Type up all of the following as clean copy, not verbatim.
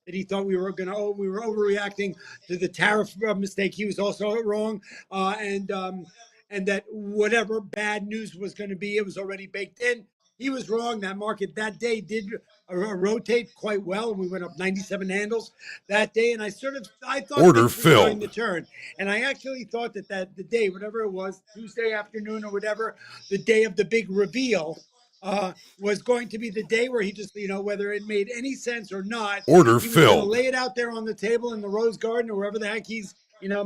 that he thought we were overreacting to the tariff mistake. He was also wrong, and that whatever bad news was going to be, it was already baked in. He was wrong. That market that day did rotate quite well, and we went up 97 handles that day. And I thought Order things were going to filled. turn, and I actually thought that the day, whatever it was, Tuesday afternoon or whatever, the day of the big reveal, was going to be the day where he just, whether it made any sense or not, Order he was going to filled. lay it out there on the table in the Rose Garden or wherever the heck he's,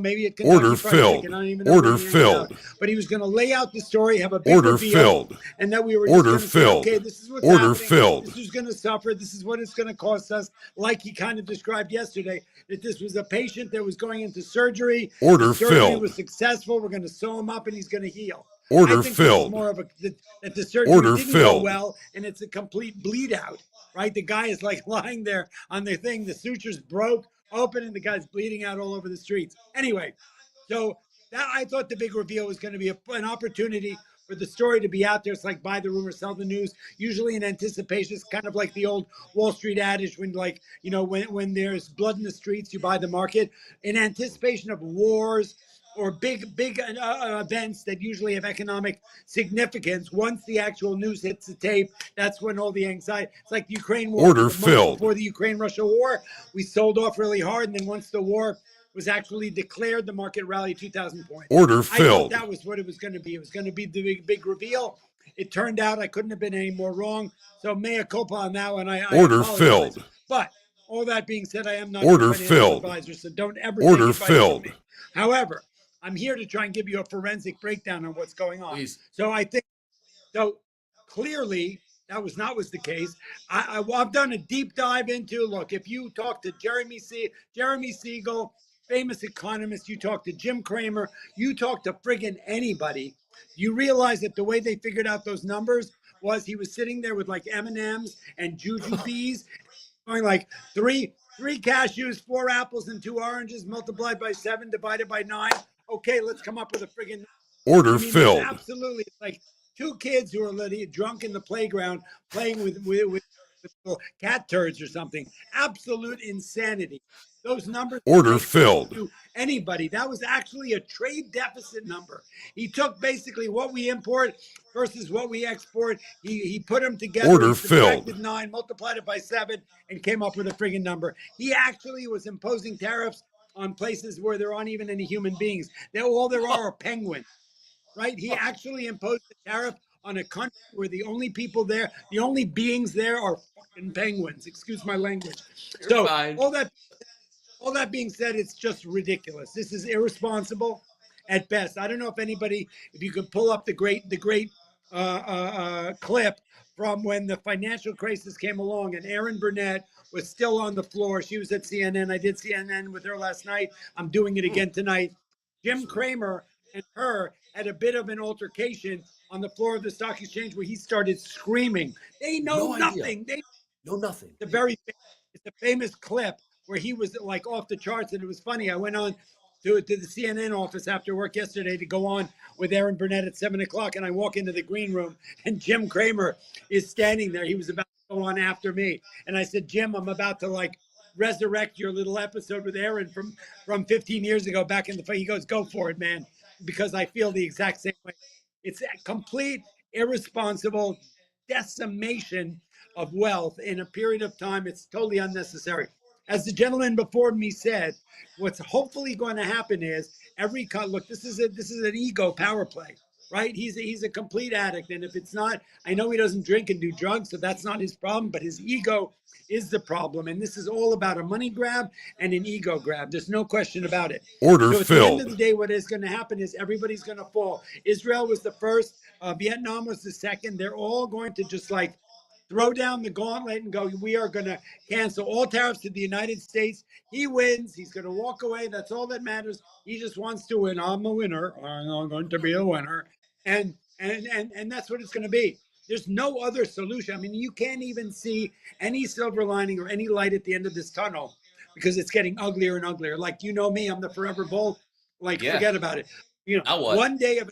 maybe at Kentucky Order Fried filled. Chicken. I don't even know Order where he hangs out. filled. But he was going to lay out the story, have a big Order reveal, filled. and that we were Order just going to say, filled. okay, this is what's Order happening. filled. This is going to suffer. This is what it's going to cost us. Like he kind of described yesterday, that this was a patient that was going into surgery. Order the surgery filled. was successful. We're going to sew him up and he's going to heal. Order I think filled. More of that the surgery Order didn't go filled. well, and it's a complete bleed out, right? The guy is like lying there on the thing. The sutures broke open, and the guy's bleeding out all over the streets. Anyway, so that I thought the big reveal was going to be an opportunity for the story to be out there. It's like buy the rumor, sell the news. Usually in anticipation, it's kind of like the old Wall Street adage when, when there's blood in the streets, you buy the market. In anticipation of wars or big events that usually have economic significance, once the actual news hits the tape, that's when all the anxiety. It's like the Ukraine war. Order filled. Before the Ukraine-Russia war, we sold off really hard, and then once the war was actually declared, the market rallied 2,000 points. Order I filled. thought that was what it was going to be. It was going to be the big reveal. It turned out I couldn't have been any more wrong. So mea culpa on that one. I Order apologize. filled. But all that being said, I am not Order a financial filled. advisor, so don't ever Order take advice from filled. me. However, I'm here to try and give you a forensic breakdown on what's going on. Please. So I think, clearly that was the case. I've done a deep dive into, look, if you talk to Jeremy Siegel, famous economist, you talk to Jim Cramer, you talk to friggin' anybody, you realize that the way they figured out those numbers was he was sitting there with like M&Ms and jujubes, going like three cashews, 4 apples, and 2 oranges multiplied by 7 divided by 9. Okay, let's come up with a friggin' Order filled. Absolutely, like 2 kids who are literally drunk in the playground playing with little cat turds or something. Absolute insanity. Those numbers. Order filled. To anybody. That was actually a trade deficit number. He took basically what we import versus what we export. He put them together. Order filled. 9, multiplied it by 7, and came up with a friggin' number. He actually was imposing tariffs on places where there aren't even any human beings. All there are penguins, right? He actually imposed a tariff on a country where the only people there, the only beings there are fucking penguins. Excuse my language. You're fine. All that being said, it's just ridiculous. This is irresponsible at best. I don't know if you could pull up the great clip from when the financial crisis came along and Erin Burnett was still on the floor. She was at CNN. I did CNN with her last night. I'm doing it again tonight. Jim Cramer and her had a bit of an altercation on the floor of the stock exchange where he started screaming. They know nothing. They know nothing. It's a famous clip where he was like off the charts, and it was funny. I went on to the CNN office after work yesterday to go on with Erin Burnett at 7:00, and I walk into the green room, and Jim Cramer is standing there. He was about to go on after me, and I said, Jim, I'm about to like resurrect your little episode with Erin from 15 years ago back in the. He goes, go for it, man, because I feel the exact same way. It's a complete irresponsible decimation of wealth in a period of time. It's totally unnecessary. As the gentleman before me said, what's hopefully going to happen is look, this is an ego power play, right? He's a complete addict, and if it's not, I know he doesn't drink and do drugs, so that's not his problem, but his ego is the problem, and this is all about a money grab and an ego grab. There's no question about it. Order so at filled. the end of the day, what is going to happen is everybody's going to fall. Israel was the first, Vietnam was the second. They're all going to just like throw down the gauntlet and go, we are going to cancel all tariffs to the United States. He wins. He's going to walk away. That's all that matters. He just wants to win. I'm a winner. I'm going to be a winner. And that's what it's going to be. There's no other solution. I mean, you can't even see any silver lining or any light at the end of this tunnel because it's getting uglier and uglier. Like, you know me, I'm the forever bull. Like, forget about it. You know, one day of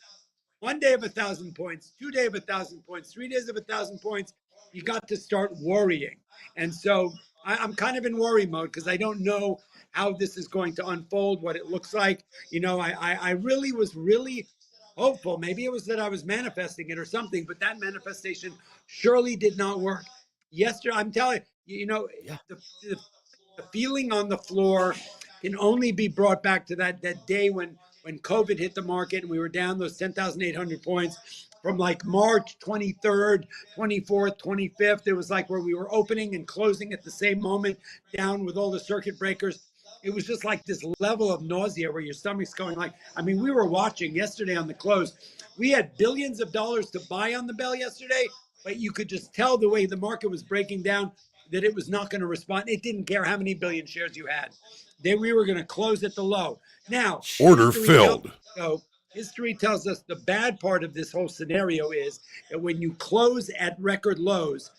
1,000 points, 2 days of 1,000 points, 3 days of 1,000 points. you got to start worrying. And so I'm kind of in worry mode because I don't know how this is going to unfold, what it looks like. I really was really hopeful. Maybe it was that I was manifesting it or something, but that manifestation surely did not work. Yesterday, I'm telling you, Yeah. the feeling on the floor can only be brought back to that day when COVID hit the market and we were down those 10,800 points from like March 23rd, 24th, 25th. It was like where we were opening and closing at the same moment, down with all the circuit breakers. It was just like this level of nausea where your stomach's going like, I mean, we were watching yesterday on the close. We had billions of dollars to buy on the bell yesterday, but you could just tell the way the market was breaking down that it was not going to respond. It didn't care how many billion shares you had. We were going to close at the low. Now, Order filled. History tells us the bad part of this whole scenario is that when you close at record lows,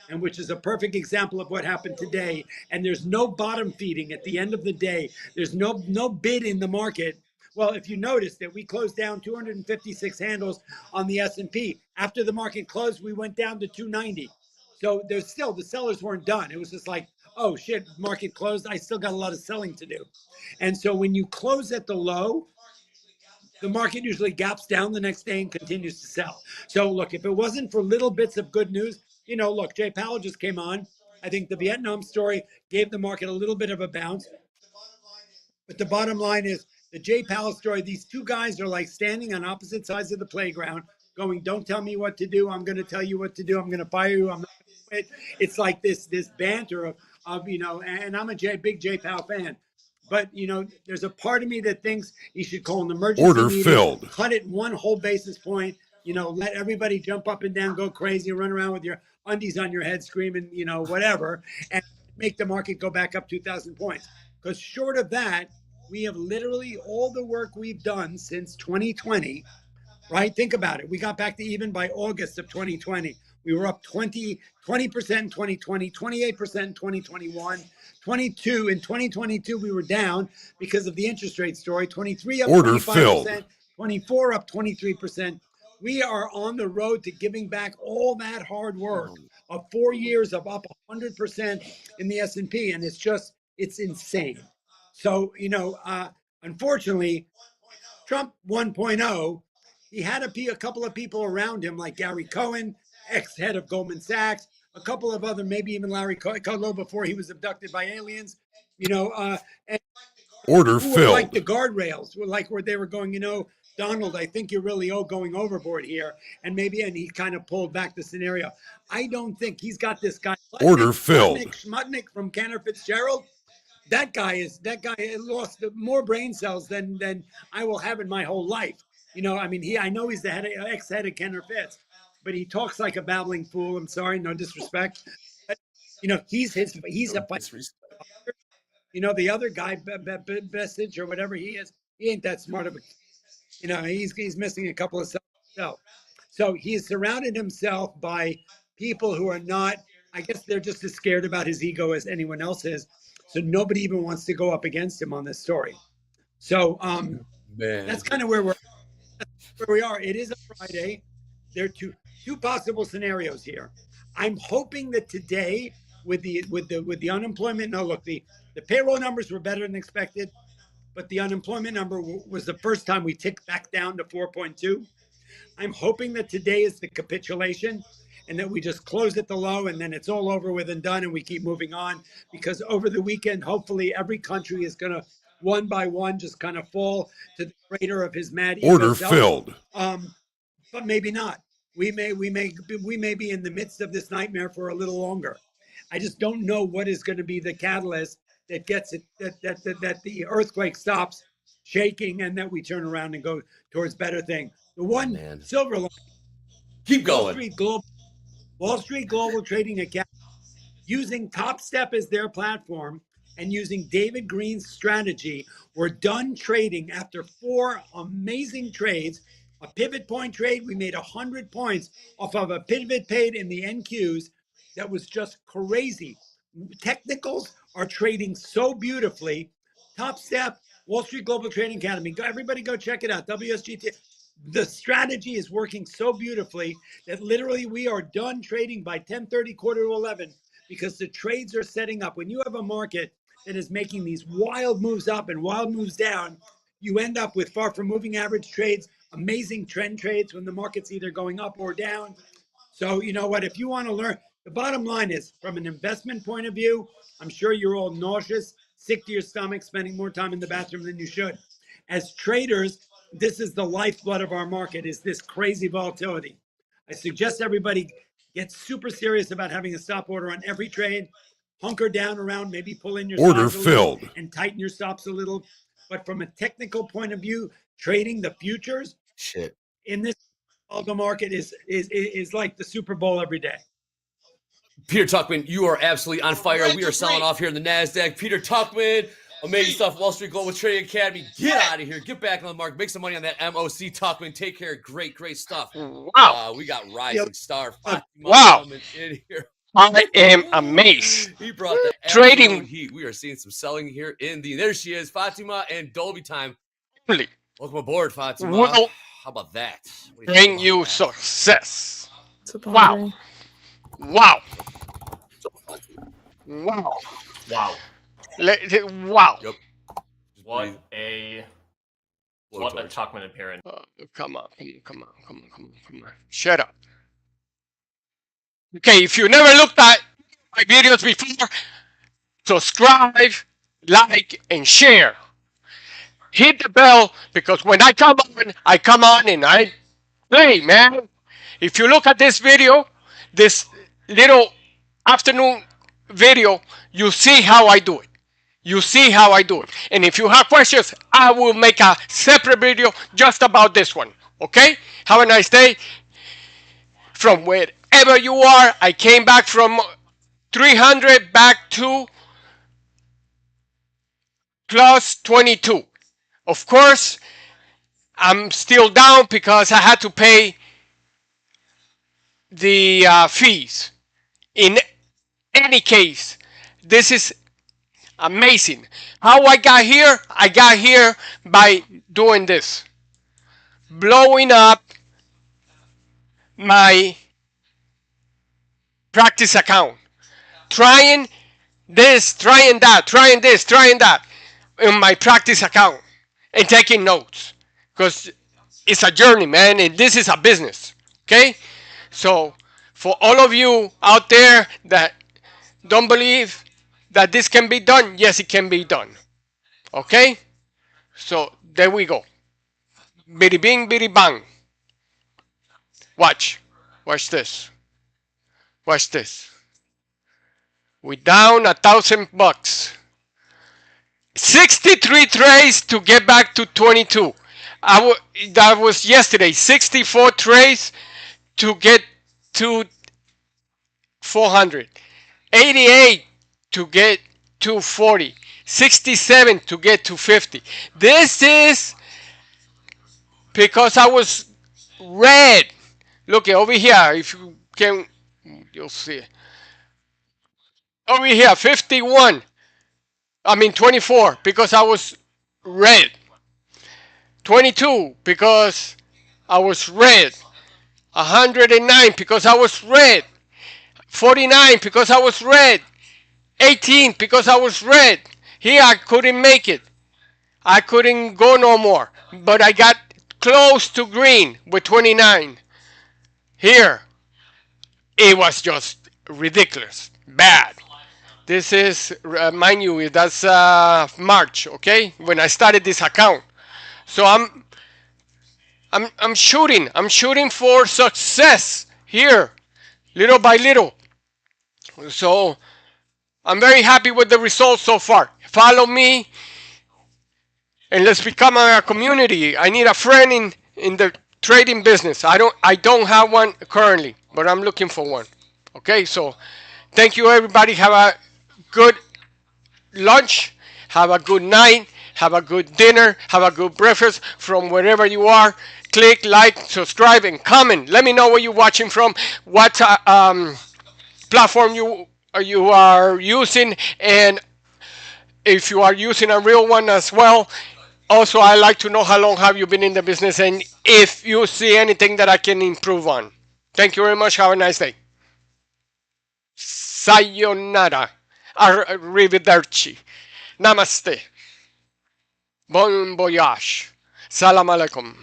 and which is a perfect example of what happened today, and there's no bottom feeding at the end of the day, there's no bid in the market. Well, if you notice that we closed down 256 handles on the S&P. After the market closed, we went down to 290. So there's still, the sellers weren't done. It was just like, oh shit, market closed. I still got a lot of selling to do. And so when you close at the low, the market usually gaps down the next day and continues to sell. So look, if it wasn't for little bits of good news, look, Jay Powell just came on. I think the Vietnam story gave the market a little bit of a bounce. But the bottom line is the Jay Powell story. These two guys are like standing on opposite sides of the playground going, don't tell me what to do. I'm going to tell you what to do. I'm going to fire you. I'm not going to quit. It's like this banter of and I'm a big Jay Powell fan. But, there's a part of me that thinks you should call an emergency Order meeting, filled. cut it one whole basis point, let everybody jump up and down, go crazy, run around with your undies on your head screaming, whatever, and make the market go back up 2,000 points. Because short of that, we have literally all the work we've done since 2020, right? Think about it. We got back to even by August of 2020. We were up 20% in 2020, 28% in 2021, 22 in 2022 we were down because of the interest rate story, 23 up Order 25%, filled. 24 up 23%. We are on the road to giving back all that hard work of 4 years of up 100% in the S&P, and it's insane. So, unfortunately, Trump 1.0, he had a couple of people around him like Gary Cohen, ex-head of Goldman Sachs, a couple of other, maybe even Larry Kudlow before he was abducted by aliens, and Order who were like the filled. guardrails, like where they were going, Donald, I think you're really going overboard here. And he kind of pulled back the scenario. I don't think he's got this guy. Order filled. Schmutnik from Cantor Fitzgerald. That guy lost more brain cells than I will have in my whole life. I know he's the ex-head of Cantor Fitz, but he talks like a babbling fool. I'm sorry, no disrespect. But, he's a the other guy, Bestich or whatever he is, he ain't that smart of a, he's missing a couple of cells himself. So he's surrounded himself by people who are not, I guess they're just as scared about his ego as anyone else is. So nobody even wants to go up against him on this story. So that's kind of where we are. It is a Friday. There are two possible scenarios here. I'm hoping that today, with the unemployment, no, look, the payroll numbers were better than expected, but the unemployment number was the first time we ticked back down to 4.2. I'm hoping that today is the capitulation and that we just close at the low and then it's all over with and done and we keep moving on, because over the weekend, hopefully every country is going to one by one just kind of fall to the crater of his mad ego Order self. filled. But maybe not. We may be in the midst of this nightmare for a little longer. I just don't know what is going to be the catalyst that gets it that the earthquake stops shaking and that we turn around and go towards better thing. The one silver line. Keep going. Wall Street Global Trading Academy, using TopStep as their platform and using David Green's strategy, we're done trading after 4 amazing trades. A pivot point trade, we made 100 points off of a pivot paid in the NQs. That was just crazy. Technicals are trading so beautifully. TopStep, Wall Street Global Trading Academy. Everybody go check it out. WSGT. the strategy is working so beautifully that literally we are done trading by 10:30, quarter to 11, because the trades are setting up. When you have a market that is making these wild moves up and wild moves down, you end up with far from moving average trades, amazing trend trades when the market's either going up or down. So you know what, if you want to learn, the bottom line is, from an investment point of view, I'm sure you're all nauseous, sick to your stomach, spending more time in the bathroom than you should. As traders, this is the lifeblood of our market, is this crazy volatility. I suggest everybody get super serious about having a stop order on every trade. Hunker down around, maybe pull in your Order sides a little filled. and tighten your stops a little. But from a technical point of view, trading the futures Shit. in this volatile market is like the Super Bowl every day. Peter Tuchman, you are absolutely on fire. We are selling off here in the Nasdaq. Peter Tuchman, amazing stuff. Wall Street Global Trading Academy. Get out of here. Get back on the market. Make some money on that MOC Tuchman. Take care. Great stuff. Wow. We got Rising Star. Wow. In here. I am amazed. He brought the Trading heat. We are seeing some selling here in the. There she is, Fatima and Dolby time. only Welcome aboard, Fatima. will How about that? What do bring think you about that? success. Wow. Wow. Wow. Wow. Wow. Yep. What a Blowtorch. Tuchman appearance. Come on. Shut up. Okay, if you never looked at my videos before, subscribe, like, and share. Hit the bell, because when I come on and I play, man. If you look at this video, this little afternoon video, you see how I do it. And if you have questions, I will make a separate video just about this one. Okay? Have a nice day. From wherever you are, I came back from 300 back to plus 22. Of course, I'm still down because I had to pay the fees. In any case, this is amazing. How I got here? I got here by doing this. Blowing up my practice account. Trying this, trying that, trying this, trying that in my practice account. And taking notes. Because it's a journey, man, and this is a business. Okay? So, for all of you out there that don't believe that this can be done, yes, it can be done. Okay? So, there we go. Bitty bing, bitty bang. Watch this. Watch this. We down $1,000. 63 trades to get back to 22. That was yesterday. 64 trades to get to 400. 88 to get to 40. 67 to get to 50. This is because I was red. Look over here. If you can, you'll see. Over here, 51. 24 because I was red. 22 because I was red. 109 because I was red. 49 because I was red. 18 because I was red. Here I couldn't make it. I couldn't go no more. But I got close to green with 29. Here, it was just ridiculous. Bad. This is, mind you, that's March, okay? When I started this account. So I'm shooting for success here, little by little. So I'm very happy with the results so far. Follow me and let's become a community. I need a friend in the trading business. I don't have one currently, but I'm looking for one. Okay, so thank you everybody. Have a good lunch. Have a good night. Have a good dinner. Have a good breakfast from wherever you are. Click, like, subscribe, and comment. Let me know where you're watching from, what platform you are using, and if you are using a real one as well. Also, I like to know how long have you been in the business, and if you see anything that I can improve on. Thank you very much. Have a nice day. Sayonara. Arrivederci. Namaste. Bon voyage. Salam alaikum.